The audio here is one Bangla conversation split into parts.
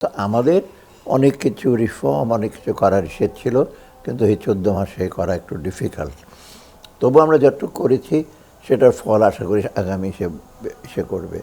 তো আমাদের অনেক কিছু রিফর্ম অনেক কিছু করার ইচ্ছে ছিল, কিন্তু এই 14 মাসে করা একটু ডিফিকাল্ট। তবু আমরা যতটুকু করেছি সেটার ফল আশা করি আগামী সে করবে।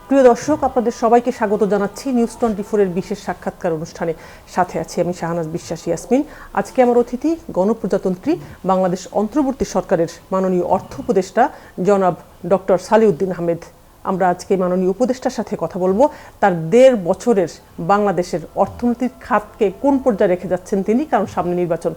প্রিয় দর্শক, আপনাদের সবাইকে স্বাগত জানাচ্ছি নিউজ 24-এর বিশেষ সাক্ষাৎকার অনুষ্ঠানে। সাথে আছি আমি শাহনাজ বিশ্বাস ইয়াসমিন। আজকে আমার অতিথি গণপ্রজাতন্ত্রী বাংলাদেশ অন্তর্বর্তী সরকারের মাননীয় অর্থ উপদেষ্টা জনাব ডক্টর সালেউদ্দিন আহমেদ। আমরা আজকে মাননীয় উপদেষ্টার সাথে কথা বলবো তার 1.5 বছরের বাংলাদেশের অর্থনৈতিক খাতকে কোন পর্যায়ে রেখে যাচ্ছেন তিনি, কারণ সামনে নির্বাচন।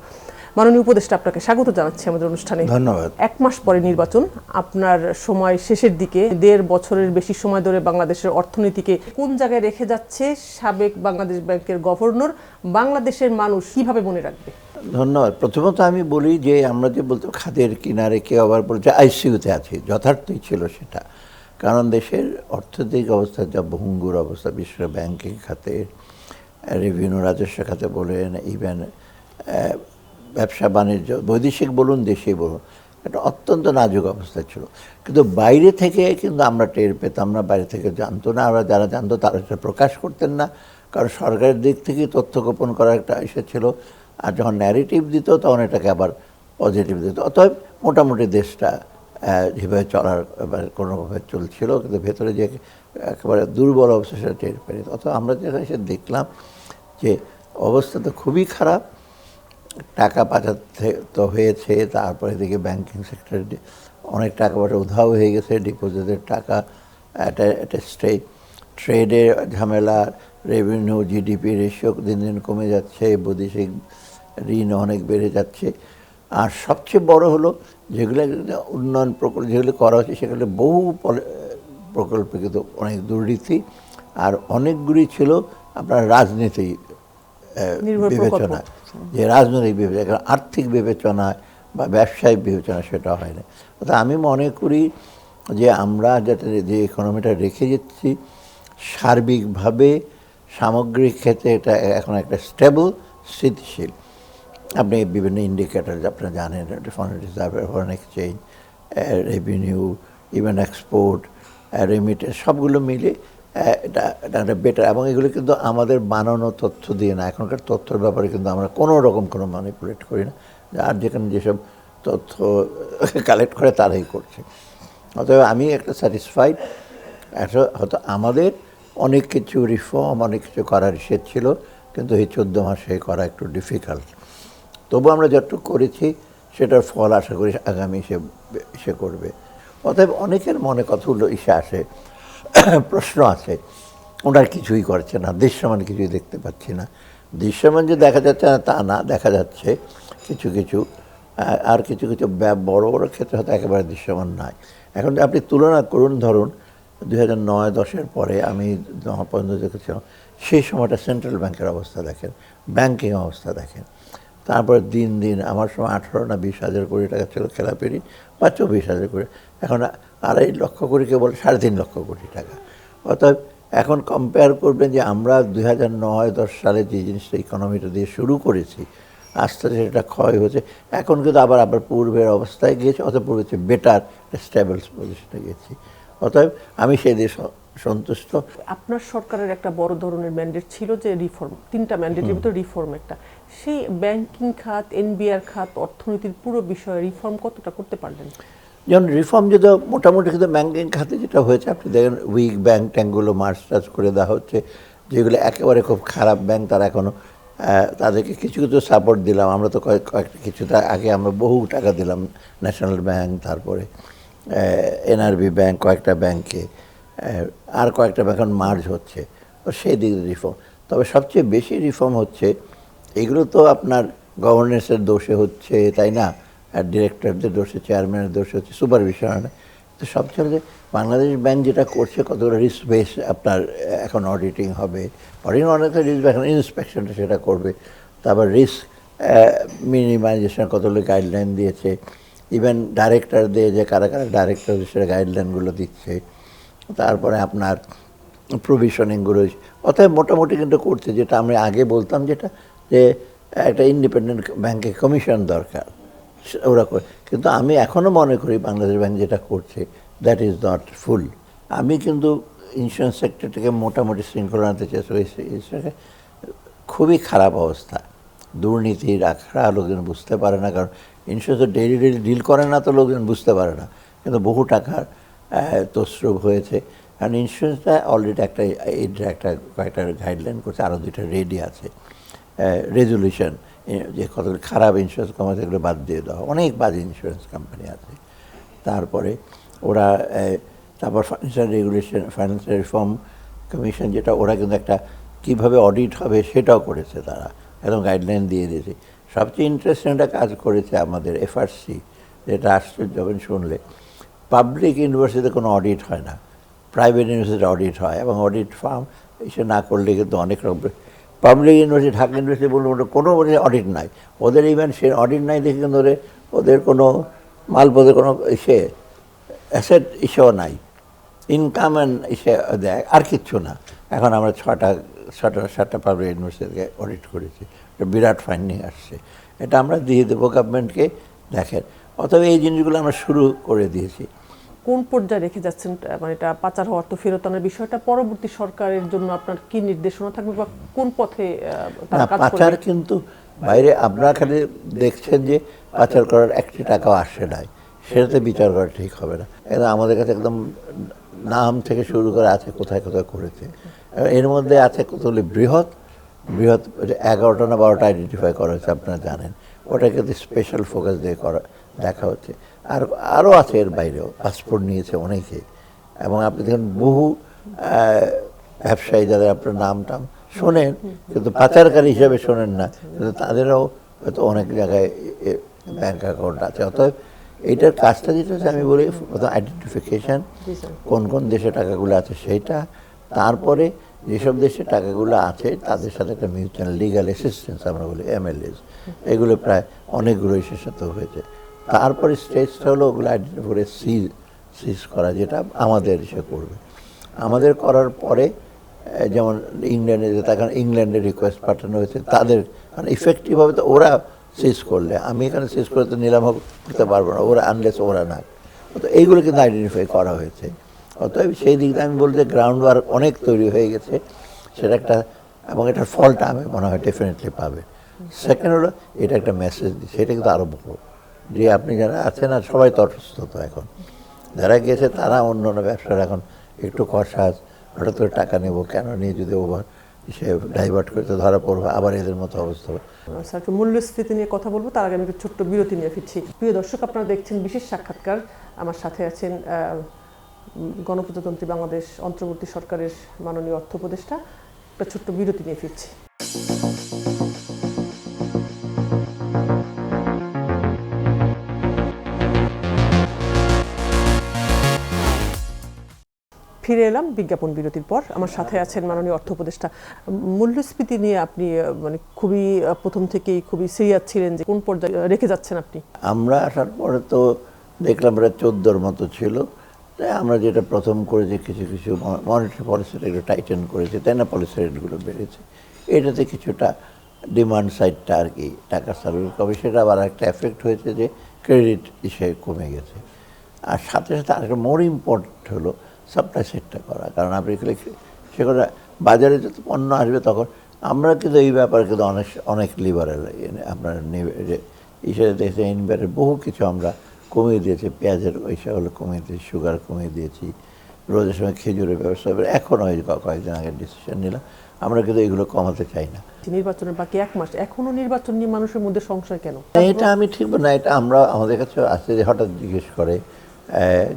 মাননীয় উপদেষ্টা, আপনাকে স্বাগত জানাচ্ছি আমাদের অনুষ্ঠানে। ধন্যবাদ। 1 মাস পরে নির্বাচন, আপনার সময় শেষের দিকে, 1.5 বছরের বেশি সময় ধরে বাংলাদেশের অর্থনীতিকে কোন জায়গায় রেখে যাচ্ছে সাবেক বাংলাদেশ ব্যাংকের গভর্নর, বাংলাদেশের মানুষ কিভাবে মনে রাখবে? ধন্যবাদ। প্রথমত আমি বলি যে আমরা যে বলতে খাদের কিনারে কেউ আবার বলছে আইসিইউতে আছি, যথার্থই ছিল সেটা। কারণ দেশের অর্থনৈতিক অবস্থা যা ভঙ্গুর অবস্থা, বিশেষ করে ব্যাংকিং খাতে, রেভিনিউ রাজস্ব খাতে বলেন, ইভেন ব্যবসা বাণিজ্য বৈদেশিক বলুন দেশেই বলুন, একটা অত্যন্ত নাজুক অবস্থা ছিল। কিন্তু বাইরে থেকে কিন্তু আমরা টের পেতাম না, বাইরে থেকে জানতো না। আমরা যারা জানতো তারা সেটা প্রকাশ করতেন না, কারণ সরকারের দিক থেকেই তথ্য গোপন করার একটা ইস্যু ছিল। আর যখন ন্যারেটিভ দিত তখন এটাকে আবার পজিটিভ দিত। অতএব মোটামুটি দেশটা যেভাবে চলার কোনোভাবে চলছিল, কিন্তু ভেতরে যে একেবারে দুর্বল অবস্থা সেটা টের পেরে। অথবা আমরা যেখানে এসে দেখলাম যে অবস্থা তো খুবই খারাপ। টাকা পাচাতে তো হয়েছে, তারপরে দিকে ব্যাংকিং সেক্টরে অনেক টাকা পয়সা উধাও হয়ে গেছে, ডিপোজিটের টাকা, একটা ট্রেডের ঝামেলা, রেভিনিউ জিডিপি রেশিও দিন দিন কমে যাচ্ছে, বৈদেশিক ঋণ অনেক বেড়ে যাচ্ছে। আর সবচেয়ে বড় হলো যেগুলো উন্নয়ন প্রকল্প যেগুলো করা হচ্ছে সেগুলো বহু প্রকল্পে কিন্তু অনেক দুর্নীতি, আর অনেকগুলি ছিল আপনার রাজনীতি বিবেচনা, যে রাজনৈতিক বিবেচনা, আর্থিক বিবেচনা বা ব্যবসায়িক বিবেচনা সেটা হয় না। অর্থাৎ আমি মনে করি যে আমরা যাতে যে ইকোনমিটা রেখে যাচ্ছি সার্বিকভাবে সামগ্রিক ক্ষেত্রে এটা এখন একটা স্টেবল, স্থিতিশীল। আপনি বিভিন্ন ইন্ডিকেটর আপনারা জানেন, foreign reserve, foreign exchange, revenue, even export, remittance, সবগুলো মিলে এটা একটা বেটার। এবং এগুলো কিন্তু আমাদের বানানো তথ্য দিয়ে না, এখনকার তথ্যের ব্যাপারে কিন্তু আমরা কোনো রকম কোনো ম্যানিপুলেট করি না। আর যেখানে যেসব তথ্য কালেক্ট করে তারাই করছে। অতএব আমি একটা স্যাটিসফাইড। হয়তো আমাদের অনেক কিছু রিফর্ম অনেক কিছু করার ইচ্ছে ছিল, কিন্তু এই 14 মাসে করা একটু ডিফিকাল্ট। তবু আমরা যতটুকু করেছি সেটার ফল আশা করি আগামী সে করবে। অতএব অনেকের মনে কতগুলো আসে, প্রশ্ন আছে, ওনার কিছুই করছে না, দৃশ্যমান কিছুই দেখতে পাচ্ছি না। দৃশ্যমান যে দেখা যাচ্ছে না তা না, দেখা যাচ্ছে কিছু কিছু, আর কিছু কিছু বড় বড় ক্ষেত্রে হয়তো একেবারে দৃশ্যমান নয়। এখন আপনি তুলনা করুন, ধরুন 2009-10 পরে আমি যখন পর্যন্ত দেখেছিলাম সেই সময়টা সেন্ট্রাল ব্যাংকের অবস্থা দেখেন, ব্যাংকিং অবস্থা দেখেন। তারপরে দিন দিন আমার সময় 18 না 20 হাজার কোটি টাকা ছিল খেলাপেরি, বা 24 হাজার কোটি, এখন 2.5 লক্ষ কোটি, কেবল 3.5 লক্ষ কোটি টাকা। অর্থাৎ এখন কম্পেয়ার করবেন যে আমরা 2009-10 সালে যে জিনিসটা ইকোনমিটা দিয়ে শুরু করেছি, আস্তে আস্তে সেটা ক্ষয় হয়েছে, এখন কিন্তু আবার পূর্বের অবস্থায় গিয়েছে, অথবা পূর্বের চেয়ে বেটার স্টেবল পজিশনে গেছি। অতএব আমি সেই দিয়ে সন্তুষ্ট। আপনার সরকারের একটা বড় ধরনের ম্যান্ডেট ছিল যে রিফর্ম, 3টা ম্যান্ডেটের ভিতরে রিফর্ম একটা। সেই ব্যাংকিং খাত, এনবিআর খাত, অর্থনীতির পুরো বিষয়ে রিফর্ম কতটা করতে পারলেন? যেমন রিফর্ম যেটা মোটামুটি কিন্তু ব্যাংকিং খাতে যেটা হয়েছে, আপনি দেখেন উইক ব্যাংক ট্যাঙ্কগুলো মার্চ টাচ করে দেওয়া হচ্ছে। যেগুলো একেবারে খুব খারাপ ব্যাংক তারা এখনও তাদেরকে কিছু কিছু সাপোর্ট দিলাম। আমরা তো কয়েকটা কিছুটা আগে আমরা বহু টাকা দিলাম ন্যাশনাল ব্যাংক, তারপরে এনআরবি ব্যাংক, কয়েকটা ব্যাংকে, আর কয়েকটা ব্যাংক এখন মার্জ হচ্ছে। তো সেই দিক রিফর্ম। তবে সবচেয়ে বেশি রিফর্ম হচ্ছে, এগুলো তো আপনার গভর্নেন্সের দোষে হচ্ছে, তাই না, আর ডিরেক্টরদের দোষে, চেয়ারম্যানের দোষে হচ্ছে, সুপারভিশনে। তো সবচেয়ে বাংলাদেশ ব্যাংক যেটা করছে, কতগুলো রিস্ক বেস আপনার এখন অডিটিং হবে, অডিটিং অনেক রিস্ক, এখন ইন্সপেকশনটা সেটা করবে। তারপর রিস্ক মিনিমাইজেশন কতগুলো গাইডলাইন দিয়েছে, ইভেন ডাইরেক্টরদের যে কারা কারা ডাইরেক্টর সেটা গাইডলাইনগুলো দিচ্ছে। তারপরে আপনার প্রভিশনিংগুলো, অতএব মোটামুটি কিন্তু করছে। যেটা আমরা আগে বলতাম যেটা, যে একটা ইন্ডিপেন্ডেন্ট ব্যাংকে কমিশন দরকার, ওরা করে, কিন্তু আমি এখনও মনে করি বাংলাদেশ ব্যাংক যেটা করছে দ্যাট ইজ নট ফুল। আমি কিন্তু ইন্স্যুরেন্স সেক্টরটাকে মোটামুটি শৃঙ্খলা আনতে চেষ্টা করেছি। খুবই খারাপ অবস্থা, দুর্নীতি রাখা লোকজন বুঝতে পারে না, কারণ ইন্স্যুরেন্স ডেইলি ডিল করে না তো লোকজন বুঝতে পারে না, কিন্তু বহু টাকার তসরুপ হয়েছে। কারণ ইন্স্যুরেন্সটা অলরেডি কয়েকটা গাইডলাইন করছে, আরও দুইটা রেডি আছে রেজলিউশন, যে কতগুলো খারাপ ইন্স্যুরেন্স কোম্পানি এগুলো বাদ দিয়ে দেওয়া, অনেক বাজে ইন্স্যুরেন্স কোম্পানি আছে। তারপরে ওরা তারপর ফাইন্যান্সিয়াল রিফর্ম কমিশন, যেটা ওরা কিন্তু একটা কীভাবে অডিট হবে সেটাও করেছে, তারা একদম গাইডলাইন দিয়ে দিয়েছে। সবচেয়ে ইন্টারেস্টিং একটা কাজ করেছে আমাদের এফআরসি, যেটা আশ্চর্য হবেন শুনলে। পাবলিক ইউনিভার্সিটিতে কোনো অডিট হয় না, প্রাইভেট ইউনিভার্সিটিতে অডিট হয়, এবং অডিট ফার্ম এসে না করলে কিন্তু অনেক রকম। পাবলিক ইউনিভার্সিটি, ঢাকা ইউনিভার্সিটি বলুন, কোনো অডিট নাই ওদের, ইভেন সে অডিট নাই দেখে কিন্তু ওদের কোনো মালপত্রের কোনো অ্যাসেট ইস্যুও নাই, ইনকাম অ্যান্ড ইসে দেয়, আর কিচ্ছু না। এখন আমরা সাতটা পাবলিক ইউনিভার্সিটিকে অডিট করেছি, একটা বিরাট ফাইন্ডিং আসছে, এটা আমরা দিয়ে দেবো গভর্নমেন্টকে, দেখেন। অথবা এই জিনিসগুলো আমরা শুরু করে দিয়েছি। কোন পর্যায়ে রেখে যাচ্ছেন, মানে এটা পাচার হওয়ার তো ফেরত আনার বিষয়টা পরবর্তী সরকারের জন্য আপনার কি নির্দেশনা থাকবে, বা কোন পথে না, পাচার কিন্তু বাইরে আপনারা খালি দেখছেন যে পাচার করার একটি টাকাও আসে নাই, সেটাতে বিচার করা ঠিক হবে না। এটা আমাদের কাছে একদম নাম থেকে শুরু করে আছে কোথায় কোথায় করেছে, এর মধ্যে আছে কতগুলি বৃহৎ 11টা না 12টা আইডেন্টিফাই করা হয়েছে, আপনারা জানেন। ওটা কিন্তু স্পেশাল ফোকাস দিয়ে দেখা হচ্ছে। আর আরও আছে এর বাইরেও, পাসপোর্ট নিয়েছে অনেকে, এবং আপনি দেখেন বহু ব্যবসায়ী যাদের আপনার নাম টাম শোনেন কিন্তু পাচারকারী হিসাবে শোনেন না, কিন্তু তাদেরও হয়তো অনেক জায়গায় ব্যাঙ্ক অ্যাকাউন্ট আছে। অতএব এইটার কাজটা যেটা হচ্ছে, আমি বলি আইডেন্টিফিকেশান, কোন কোন দেশে টাকাগুলো আছে সেইটা, তারপরে যেসব দেশে টাকাগুলো আছে তাদের সাথে একটা মিউচুয়াল লিগাল অ্যাসিস্ট্যান্স আমরা বলি MLAs, এগুলো প্রায় অনেকগুলো এসের সাথে হয়েছে। তারপরে স্টেজটা হলো ওগুলো আইডেন্টিফাই করে সিজ করা, যেটা আমাদের এসে করবে। আমাদের করার পরে যেমন ইংল্যান্ডে তখন ইংল্যান্ডের রিকোয়েস্ট পাঠানো হয়েছে, তাদের মানে ইফেক্টিভ হবে তো ওরা সিজ করলে, আমি এখানে সিজ করে তো নিলাম করতে পারবো না, ওরা আনলেস ওরা না। তো এইগুলো কিন্তু আইডেন্টিফাই করা হয়েছে। অতএব সেই দিকটা আমি বলতে গ্রাউন্ড ওয়ার্ক অনেক তৈরি হয়ে গেছে, সেটা একটা, এবং এটার ফলটা আমি মনে হয় ডেফিনেটলি পাবে। সেকেন্ড হলো এটা একটা মেসেজ দিচ্ছে, এটা কিন্তু আরও বড়, যে আপনি যারা আছেন আর সবাই তটস্থ, এখন যারা গেছে তারা অন্য অন্য ব্যবসার এখন একটু কষাস, হঠাৎ করে টাকা নেব কেন নিয়ে যদি ওভার সে ডাইভার্ট করতে ধরা পড়বে, আবার এদের মতো অবস্থা হবে। স্যার, একটু মূল্যস্ফীতি নিয়ে কথা বলবো, তার আগে আমি একটু ছোট্ট বিরতি নিয়ে ফিরছি। প্রিয় দর্শক, আপনারা দেখছেন বিশেষ সাক্ষাৎকার, আমার সাথে আছেন গণপ্রজাতন্ত্রী বাংলাদেশ অন্তর্বর্তী সরকারের মাননীয় অর্থ উপদেষ্টা। একটা ছোট্ট বিরতি নিয়ে ফিরছি। ফিরে এলাম বিজ্ঞাপন বিরতির পর। আমার সাথে আছেন মাননীয় অর্থ উপদেষ্টা। মূল্যস্ফীতি নিয়ে আপনি মানে খুবই প্রথম থেকেই খুবই সিরিয়াস ছিলেন, যে কোন পর্যায়ে রেখে যাচ্ছেন আপনি? আমরা আসার পরে তো দেখলাম প্রায় 14-র মতো ছিল, তাই আমরা যেটা প্রথম করেছি কিছু কিছু মনিটারি পলিসিটা একটু টাইটেন করেছি, তাই না, পলিসি রেটগুলো বেড়েছে, এটাতে কিছুটা ডিমান্ড সাইডটা আর কি টাকা সার্ভিস কবে, সেটা আবার একটা এফেক্ট হয়েছে যে ক্রেডিট ইসে কমে গেছে। আর সাথে সাথে আরেকটা মোর ইম্পর্টেন্ট হলো সাপ্লাই সাইডটা করা, কারণ আপনি সেগুলো বাজারে যত পণ্য আসবে তখন আমরা কিন্তু এই ব্যাপারে কিন্তু অনেক লিবারেল, আপনার ইসে দেখে ইনভারের বহু কিছু আমরা কমিয়ে দিয়েছি, পেঁয়াজের ওইসবগুলো কমিয়ে দিয়েছি, সুগার কমিয়ে দিয়েছি, রোজের সময় খেজুরের ব্যবস্থা করে, এখনও ওই কয়েকদিন আগে ডিসিশন নিলাম, আমরা কিন্তু এগুলো কমাতে চাই না। নির্বাচনের বাকি 1 মাস, এখনো নির্বাচন নিয়ে মানুষের মধ্যে সংশয় কেন? এটা আমি ঠিক না, এটা আমরা আমাদের কাছে আসছে যে হঠাৎ জিজ্ঞেস করে,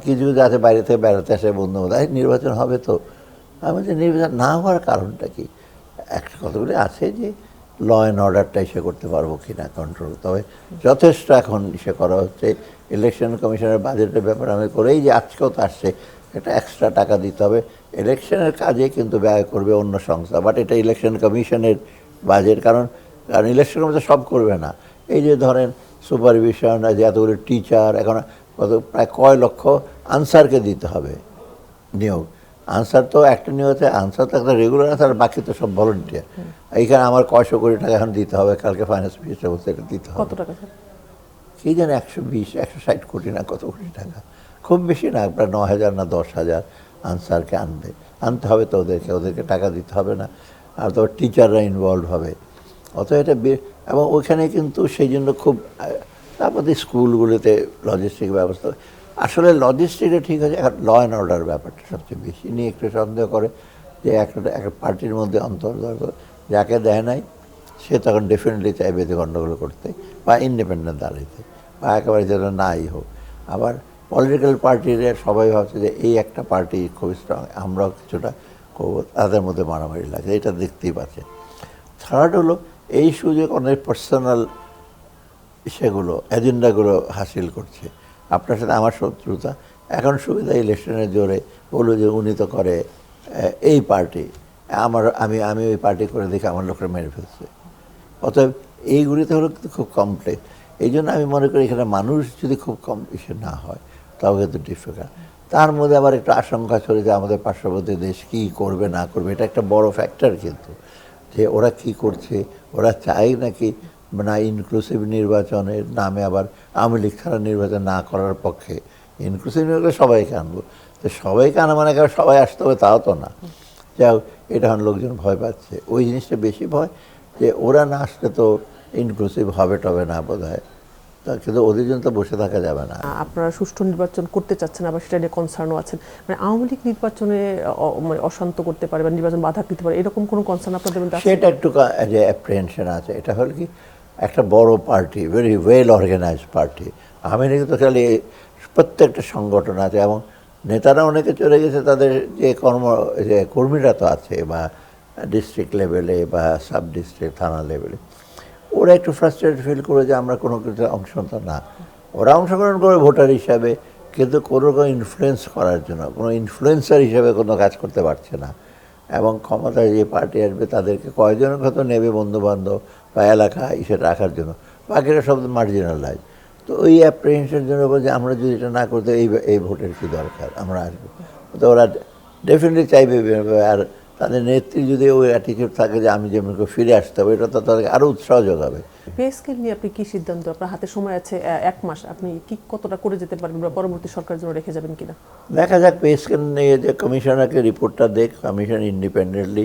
কিছু কিছু আছে বাইরে থেকে বেড়াতে আসে বন্ধু বান্ধব, নির্বাচন হবে তো, আমি যে নির্বাচন না হওয়ার কারণটা কি, একটা কতগুলি আছে যে ল অ্যান্ড অর্ডারটা ইসে করতে পারবো কি না কন্ট্রোল, তবে যথেষ্ট এখন ইসে করা হচ্ছে। ইলেকশন কমিশনের বাজেটের ব্যাপারে আমি করেই যে আজকেও তো আসছে, একটা এক্সট্রা টাকা দিতে হবে, ইলেকশনের কাজে কিন্তু ব্যয় করবে অন্য সংস্থা, বাট এটা ইলেকশন কমিশনের বাজেট, কারণ ইলেকশন কমিশন সব করবে না। এই যে ধরেন সুপারভিশন, যে এতগুলো টিচার, এখন প্রায় কয় লক্ষ আনসারকে দিতে হবে নিয়োগ, আনসার তো একটা নিয়োগ হচ্ছে, আনসার তো একটা রেগুলার আনসার, বাকি তো সব ভলেন্টিয়ার। এইখানে আমার কয়শো কোটি টাকা এখন দিতে হবে, কালকে ফাইন্যান্স মিনিস্টার বলতে এটা দিতে হবে। কত টাকা স্যার? কি যেন 120-160 কোটি না কত কোটি টাকা, খুব বেশি না, প্রায় 9,000 না 10,000 আনসারকে আনতে হবে, তো ওদেরকে টাকা দিতে হবে না, আর তো টিচাররা ইনভলভ হবে, অত এটা এবং ওইখানে কিন্তু সেই জন্য খুব তারপরে স্কুলগুলোতে লজিস্টিক ব্যবস্থা, আসলে লজিস্টিকটা ঠিক আছে, এখন ল অ্যান্ড অর্ডার ব্যাপারটা সবচেয়ে বেশি নিয়ে একটু সন্দেহ করে, যে একটা পার্টির মধ্যে অন্তর্গত যাকে দেয় নাই সে তখন ডেফিনেটলি চাইবে যে গণ্ডগোল করতে বা ইন্ডিপেন্ডেন্ট দাঁড়াইতে বা একেবারে যেন নাই হোক। আবার পলিটিক্যাল পার্টির সবাই ভাবছে যে এই একটা পার্টি খুব স্ট্রং, আমরাও কিছুটা করবো, তাদের মধ্যে মারামারি লাগে, এটা দেখতেই পাচ্ছেন। থার্ড হলো এই সুযোগ অনেক পার্সোনাল সেগুলো এজেন্ডাগুলো হাসিল করছে। আপনার সাথে আমার শত্রুতা, এখন সুবিধা ইলেকশনের জোরে বললো যে উনি তো করে এই পার্টি, আমি ওই পার্টি করে দেখে আমার লোকের মেরে ফেলছে। অতএব এইগুলিতে হলো কিন্তু খুব কমপ্লেক্স। এই জন্য আমি মনে করি এখানে মানুষ যদি খুব কম ইসে না হয় তাও কিন্তু ডিফিকাল্ট। তার মধ্যে আবার একটা আশঙ্কা চলে যে আমাদের পার্শ্ববর্তী দেশ কী করবে না করবে, এটা একটা বড় ফ্যাক্টর কিন্তু, যে ওরা কি করছে, ওরা চায় নাকি না ইনক্লুসিভ নির্বাচনের নামে আবার আওয়ামী লীগ ছাড়া নির্বাচন না করার পক্ষে, ইনক্লুসিভ নির্বাচন সবাইকে আনবো, তো সবাইকে আনা মানে সবাই আসতে হবে তাও তো না। যাও, এটা এখন লোকজন ভয় পাচ্ছে, ওই জিনিসটা বেশি ভয়, যে ওরা না আসলে তো ইনক্লুসিভ হবে টবে না বোধ হয়, তা কিন্তু ওদের জন্য তো বসে থাকা যাবে না। আপনারা সুষ্ঠু নির্বাচন করতে চাচ্ছেন, আবার সেটা নিয়ে কনসার্নও আছেন, মানে আওয়ামী লীগ নির্বাচনে মানে অশান্ত করতে পারে বা নির্বাচন বাধা দিতে পারে, এরকম কোনো কনসার্ন আপনাদের মধ্যে আছে? সেটা একটু যে অ্যাপ্রিহেনশন আছে। এটা হলো কি, একটা বড় party, very well organised party, Awami লীগে তো খালি প্রত্যেকটা সংগঠন আছে এবং নেতারা অনেকে চলে গেছে, তাদের যে কর্মীরা তো আছে, বা ডিস্ট্রিক্ট লেভেলে বা সাব ডিস্ট্রিক্ট থানা লেভেলে, ওরা একটু ফ্রাস্ট্রেটেড ফিল করে যে আমরা কোনো কিছু অংশগ্রহণ না, ওরা অংশগ্রহণ করে ভোটার হিসাবে, কিন্তু কোনো ইনফ্লুয়েন্স করার জন্য, কোনো ইনফ্লুয়েন্সার হিসাবে কোনো কাজ করতে পারছে না। এবং ক্ষমতায় যে পার্টি আসবে তাদেরকে কয়েকজনের হয়তো নেবে বন্ধুবান্ধব বা এলাকা এসে রাখার জন্য, বাকিরা সব মার্জিনালাইজ। তো ওই অ্যাপ্রিহেনশনের জন্য বলছে আমরা যদি এটা না করতে এই ভোটের কী দরকার, আমরা আসবো, তো ওরা ডেফিনেটলি চাইবে। আর তাদের নেত্রী যদি ওই অ্যাটিটিউড থাকে যে আমি যেমন ফিরে আসতে হবে, এটা তো তাদেরকে আরও উৎসাহ যোগাবে। পে স্কেল নিয়ে আপনি কি সিদ্ধান্ত, আপনার হাতে সময় আছে 1 মাস, আপনি কি কতটা করে যেতে পারবেন বা পরবর্তী সরকারের জন্য রেখে যাবেন কিনা? দেখা যাক, পে স্কেল নিয়ে যে কমিশনারকে রিপোর্টটা দেখ, কমিশন ইন্ডিপেন্ডেন্টলি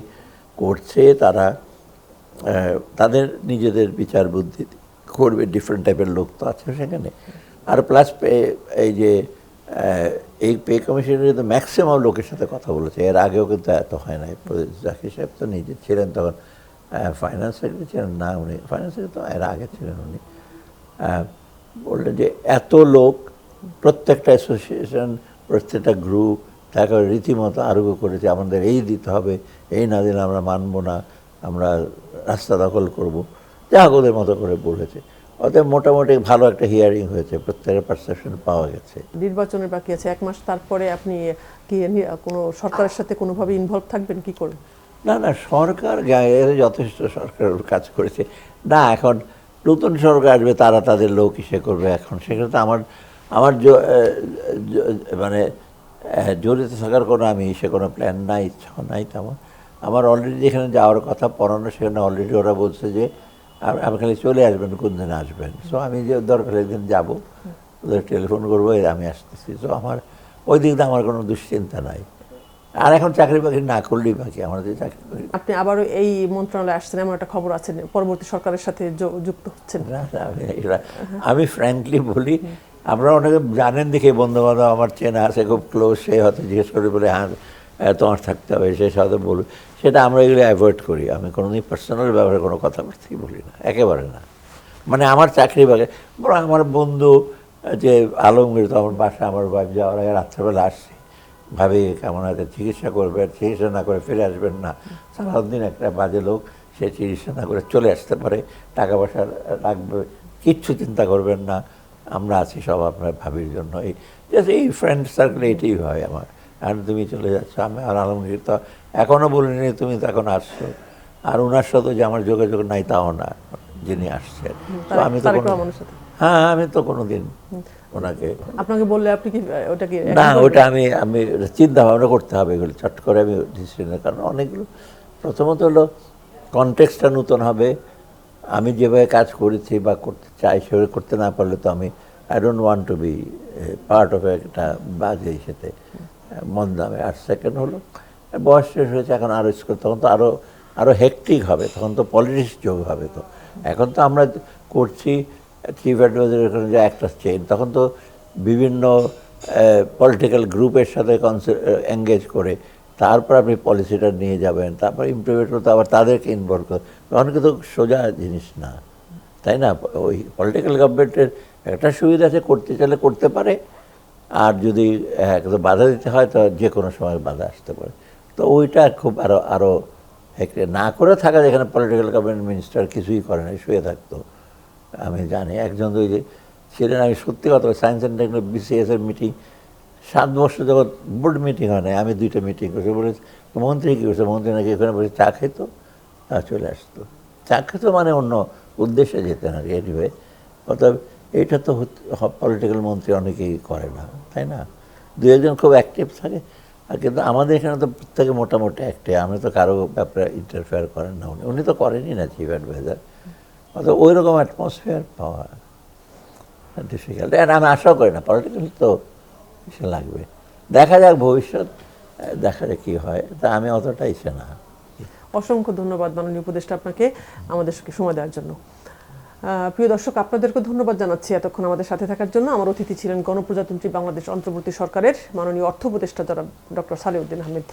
করছে, তারা তাদের নিজেদের বিচার বুদ্ধি করবে, ডিফারেন্ট টাইপের লোক তো আছে সেখানে। আর প্লাস এই যে এই পে কমিশনের তো ম্যাক্সিমাম লোকের সাথে কথা বলেছে, এর আগেও কিন্তু এত হয় নাই। জাকির সাহেব তো নিজে ছিলেন তখন ফাইন্যান্স সেক্রেটারি ছিলেন না, উনি ফাইন্যান্স সেক্রেটারি তো এর আগে ছিলেন, উনি বললেন যে এত লোক, প্রত্যেকটা অ্যাসোসিয়েশন, প্রত্যেকটা গ্রুপ তাকে রীতিমতো আরোগ্য করেছে, আমাদের এই দিতে হবে, এই না দিলে আমরা মানবো না, আমরা রাস্তা দখল করব, যা ওদের মতো করে বলেছে। অতএব মোটামুটি ভালো একটা হিয়ারিং হয়েছে, প্রত্যেকের পারসেপশন পাওয়া গেছে। নির্বাচনের বাকি আছে 1 মাস, তারপরে আপনি কি কোনো সরকারের সাথে কোনোভাবে ইনভলভ থাকবেন, কি করবেন? না না, সরকার যথেষ্ট সরকার কাজ করেছে না, এখন নতুন সরকার আসবে, তারা তাদের লোক ইসে করবে। এখন সেক্ষেত্রে আমার মানে জড়িত থাকার কোনো কোনো প্ল্যান নাই, ইচ্ছা নাই তেমন। আমার অলরেডি যেখানে যাওয়ার কথা পড়ানো, সেখানে অলরেডি ওরা বলছে যে আমি খালি চলে আসবেন, কোন দিন আসবেন। সো আমি যে দরকার একদিন যাবো, ওদের টেলিফোন করবো, আমি আসতেছি। তো আমার ওই দিক দিয়ে আমার কোনো দুশ্চিন্তা নাই। আর এখন চাকরি বাকরি না করলেই বাকি, আমরা যে চাকরি করি। আপনি আবারও এই মন্ত্রণালয়ে আসছেন, এমন একটা খবর আছে, পরবর্তী সরকারের সাথে যুক্ত হচ্ছেন? আমি ফ্র্যাঙ্কলি বলি, আপনারা অনেকে জানেন দেখে, বন্ধু বান্ধব আমার চেনা আছে খুব ক্লোজ, সে হয়তো জিজ্ঞেস করে বলে হ্যাঁ তোমার থাকতে হবে, সে হয়তো বলবে, সেটা আমরা এগুলো অ্যাভয়েড করি। আমি কোনোদিন পার্সোনাল ব্যাপারে কোনো কথাবার্তাই বলি না, একেবারে না। মানে আমার চাকরি বাকরি, বরং আমার বন্ধু যে আলমগীর, তো আমার বাসা, আমার বাড়ি যাওয়ার আগে রাত্রেবেলা আসছি, ভাবি কেমন আছে, চিকিৎসা করবেন, চিকিৎসা না করে ফিরে আসবেন না। সারাদিন একটা বাজে লোক, সে চিকিৎসা না করে চলে আসতে পারে, টাকা পয়সা রাখবে, কিচ্ছু চিন্তা করবেন না, আমরা আছি সব আপনার ভাবির জন্য। এই ফ্রেন্ড সার্কেলে এটাই হয় আমার। আর তুমি চলে যাচ্ছ, আমি আর আলমগীর তো এখনও বলিনি তুমি তো এখন আসছো। আর ওনার সাথে যে আমার যোগাযোগ নাই তাও না, যিনি আসছেন। তো আমি তো হ্যাঁ, আমি তো কোনোদিন ওনাকে আপনাকে বললে আপনি কি ওটা কি না, ওটা আমি চিন্তা ভাবনা করতে হবে এগুলো, চট করে আমি ডিসিশন, কারণ অনেকগুলো, প্রথমত হলো কনটেক্সটটা নতুন হবে, আমি যেভাবে কাজ করেছি বা করতে চাই সেভাবে করতে না পারলে তো আমি I don't want to be part of একটা বাজে সাথে মন দামে। আর সেকেন্ড হলো বয়স শেষ হয়েছে, এখন আরও স্কুল, তখন তো আরও হেক্টিক হবে, তখন তো পলিটিক্স যোগ হবে। তো এখন তো আমরা করছি চিফ অ্যাডভাইজার যে একটা চেইন, তখন তো বিভিন্ন পলিটিক্যাল গ্রুপের সাথে এঙ্গেজ করে তারপর আপনি পলিসিটা নিয়ে যাবেন, তারপর ইমপ্লিমেন্ট করতে আবার তাদেরকে ইনভলভ করতে, তখন কিন্তু সোজা জিনিস না, তাই না? ওই পলিটিক্যাল গভর্নমেন্টের একটা সুবিধা আছে, করতে চাইলে করতে পারে, আর যদি বাধা দিতে হয় তো যে কোনো সময় বাধা আসতে পারে। তো ওইটা খুব আরও না করে থাকা, যেখানে পলিটিক্যাল গভর্নমেন্ট মিনিস্টার কিছুই করে না, শুয়ে থাকতো। আমি জানি একজন ওই যে ছিলেন, আমি সত্যি কথা, সায়েন্স অ্যান্ড টেকনোলজি BCS এর মিটিং 7 বছর যখন বোর্ড মিটিং হয় না, আমি 2টা মিটিং করছি, বলে মন্ত্রী কী করছে, মন্ত্রী নাকি এখানে বসে চা খেত, তা চলে আসতো। চা খেত মানে অন্য উদ্দেশ্যে যেতেন আর কি। এনিওয়ে, অর্থাৎ এইটা তো পলিটিক্যাল মন্ত্রী অনেকেই করে না, তাই না? 2-1 খুব অ্যাক্টিভ থাকে, আর কিন্তু আমাদের এখানে তো প্রত্যেকে মোটামুটি অ্যাক্টিভ, আমি তো কারো ব্যাপারে ইন্টারফেয়ার করেন না, উনি তো করেনই না চিফ অ্যাডভাইজার। অর্থাৎ ওই রকম অ্যাটমসফিয়ার পাওয়া ডিফিকাল্ট। আর আমি আশাও করি না, পলিটিক্যাল তো সে লাগবে। দেখা যাক ভবিষ্যৎ, দেখা যাক কী হয়, তা আমি অতটা ইচ্ছে না। অসংখ্য ধন্যবাদ মাননীয় উপদেষ্টা আপনাকে আমাদের সঙ্গে সময় দেওয়ার জন্য। প্রিয় দর্শক, আপনাদেরকে ধন্যবাদ জানাচ্ছি এতক্ষণ আমাদের সাথে থাকার জন্য। আমার অতিথি ছিলেন গণপ্রজাতন্ত্রী বাংলাদেশ অন্তর্বর্তী সরকারের মাননীয় অর্থ উপদেষ্টা ডক্টর সালেউদ্দিন আহমেদ।